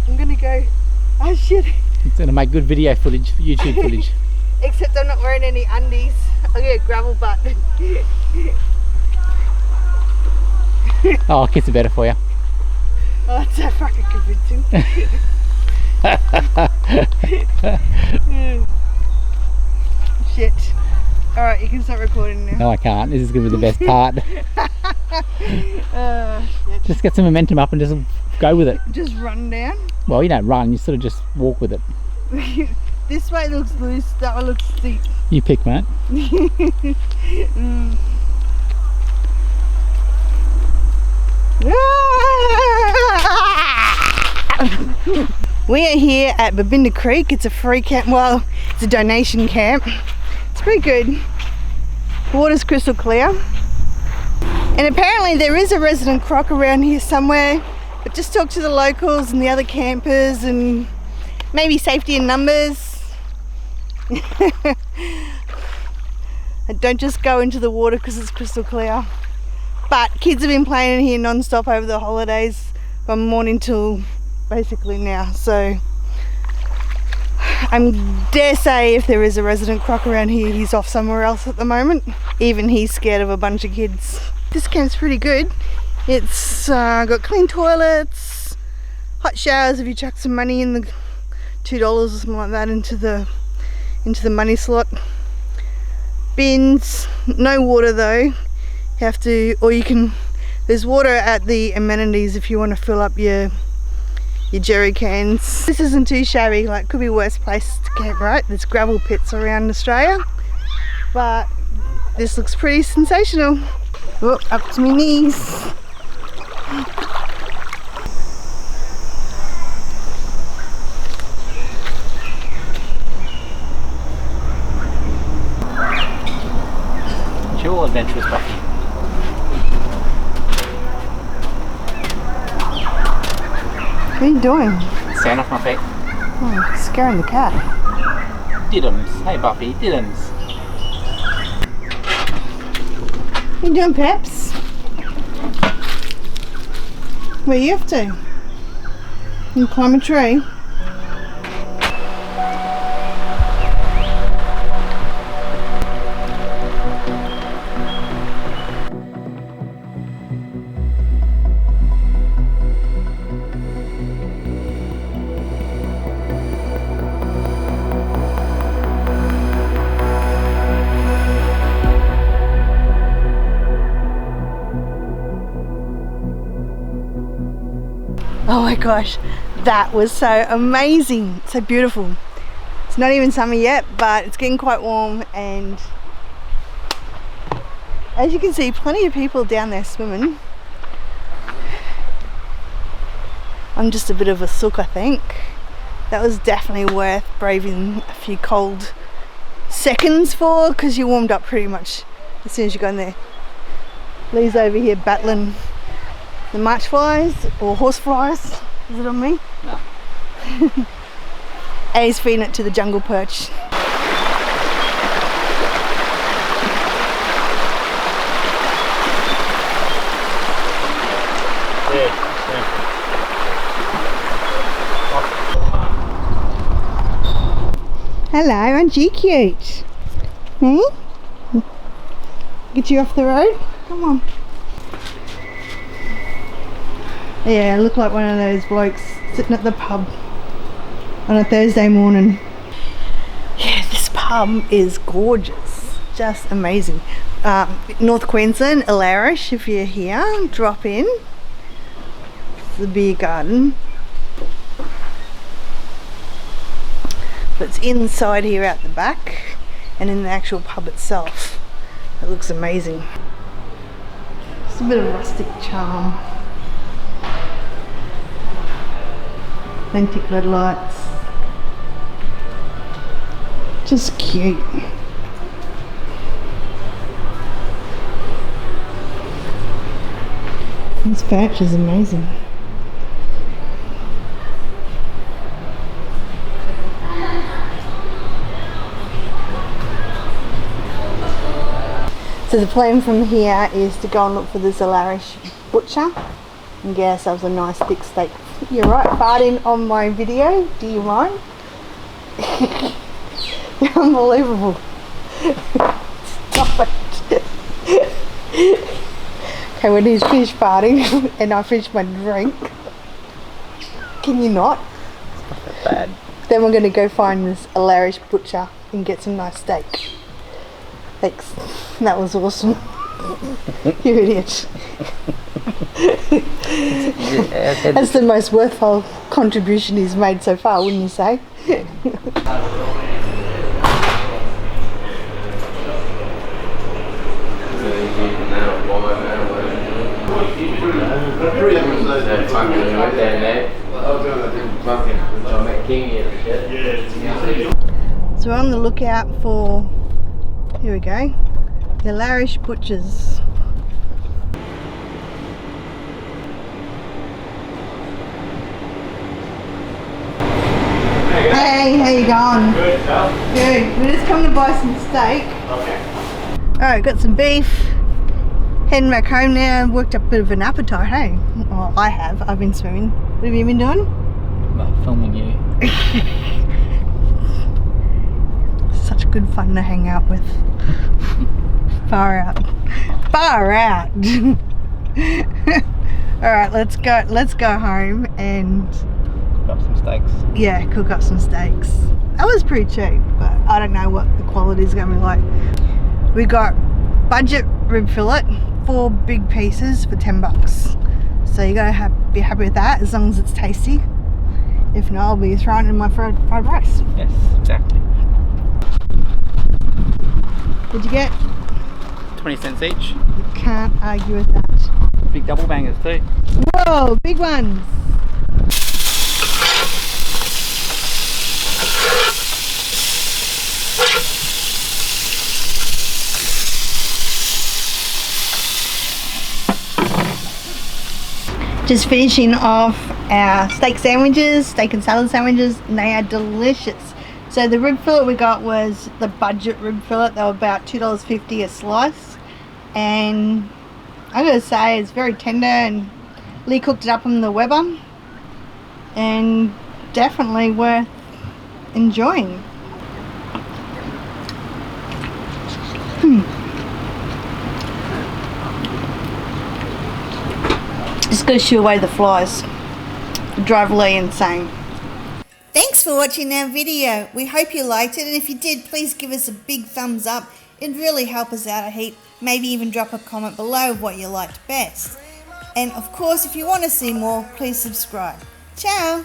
I'm gonna go. Oh shit. It's going to make good video footage, YouTube footage. Except I'm not wearing any undies. I'll get a gravel butt. Oh, kids are better for you. Oh, it's so fucking convincing. Shit. Alright, you can start recording now. No, I can't. This is going to be the best part. Shit. Just get some momentum up and just go with it. Just run down. Well, you don't run, you sort of just walk with it. This way looks loose, that one looks steep. You pick, mate. We are here at Babinda Creek. It's a free camp, well, it's a donation camp. It's pretty good. The water's crystal clear. And apparently there is a resident croc around here somewhere, but just talk to the locals and the other campers and maybe safety in numbers. And don't just go into the water because it's crystal clear. But kids have been playing here non-stop over the holidays from morning till basically now, so I dare say if there is a resident croc around here, he's off somewhere else at the moment. Even he's scared of a bunch of kids. This camp's pretty good. It's got clean toilets, hot showers if you chuck some money in, the $2 or something like that into the money slot. Bins, no water though. You have to, or you can, there's water at the amenities if you want to fill up your jerry cans. This isn't too shabby, like could be worse place to camp, right? There's gravel pits around Australia, but this looks pretty sensational. Oh, up to my knees. It's your adventurous Buffy. What are you doing? Stand off my feet. Oh, scaring the cat. Diddums. Hey Buffy, diddums. What are you doing, Peps? Where you have to? You climb a tree? Oh my gosh, that was so amazing, so beautiful. It's not even summer yet, but it's getting quite warm, and as you can see, plenty of people down there swimming. I'm just a bit of a sook, I think. That was definitely worth braving a few cold seconds for, because you warmed up pretty much as soon as you got in there. Lee's over here battling the march flies or horse flies. Is it on me? No. And he's feeding it to the jungle perch. Hello, aren't you cute? Hmm? Get you off the road? Come on. Yeah, I look like one of those blokes sitting at the pub on a Thursday morning. Yeah, this pub is gorgeous, just amazing. North Queensland, Alarish, if you're here, drop in. It's the beer garden. But it's inside here out the back and in the actual pub itself. It looks amazing. Just a bit of rustic charm. Authentic red lights. Just cute. This patch is amazing. So the plan from here is to go and look for this Alarish butcher and get ourselves a nice thick steak You're right, farting on my video. Do you mind? You're unbelievable. Stop it. Okay, when he's finished farting and I finish my drink, can you not? It's not that bad. Then we're going to go find this Irish butcher and get some nice steak. Thanks. That was awesome. You idiot. That's the most worthwhile contribution he's made so far, wouldn't you say? So we're on the lookout for, here we go, the Irish butchers. Hey, how you going? Good, Al. Good. We're just coming to buy some steak. Okay. Alright, got some beef. Heading back home now. Worked up a bit of an appetite, hey? Well, I have. I've been swimming. What have you been doing? Well, filming you. Such good fun to hang out with. Far out. Far out. Alright, let's go home and Cook up some steaks. yeah, cook up some steaks. That was pretty cheap, but I don't know what the quality is going to be like. We got budget rib fillet, 4 big pieces for $10. So you gotta be happy with that as long as it's tasty. If not, I'll be throwing it in my fried rice. Yes, exactly. What'd you get? 20 cents each. Can't argue with that. Big double bangers too. Whoa, big ones. Just finishing off our steak sandwiches, steak and salad sandwiches, and they are delicious. So the rib fillet we got was the budget rib fillet. They were about $2.50 a slice, and I gotta say it's very tender, and Lee cooked it up on the Weber, and definitely worth enjoying. Just gotta shoo away the flies. Drive Lee insane. Thanks for watching our video. We hope you liked it, and if you did, please give us a big thumbs up. It'd really help us out a heap. Maybe even drop a comment below of what you liked best. And of course, if you want to see more, please subscribe. Ciao!